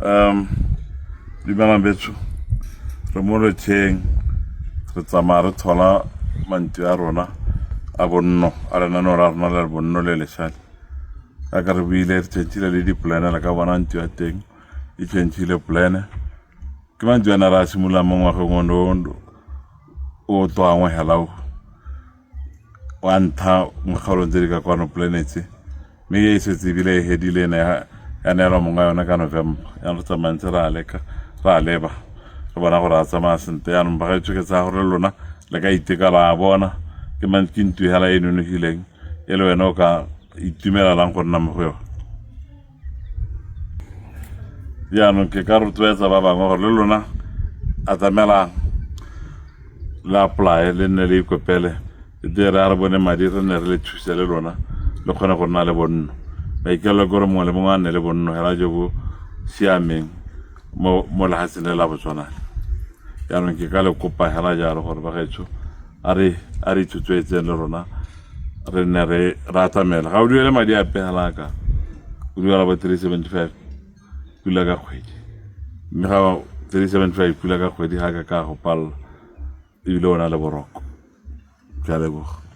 Dumela betso re mo letsheng re tsamaya re thola mantswe a rona a bonno a lenaneo la rona le bonno le leshale ka ka re buile re tšhentšhile le dipolane la ka bona ntse ya teng e tšhentšhile polane ke mantswe ana ra simolola mo ngwageng o tlwangwe hello wa ntha mokgaolong tse di ka kwano planetse mme e setse ebile e hedile ene ya neelwa monga yona ka November ya re tsamayang tse ra leba re bona gore a tsamaya sentle yaanong ba gaetsho ke tsaya gore lona le ka iteka la bona ke ntwe hela e nonofileng e le wena o ka itumelelang go nna mo go yone yaanong ke ka rotloetsa ba bangwe gore le lona a tsamelang le apply le nne le ikopele le dire a re bone madi re ne re le thuse le lona le kgone go nna le bonno maikelo gore mongwe le mongwe a nne le bonno hela jo bo siameng mo lehatsheng le la botswanale yaanong ke ka le kopa hela jalo gore ba gaetsho a re ithutwetseng le rona re nne re atamela ga o duele madi a pegela ka o duela bo 375 pula ka kgwedi mme ga 375 pula ka kgwedi ga ka go palela ebile o na le boroko ke a leboga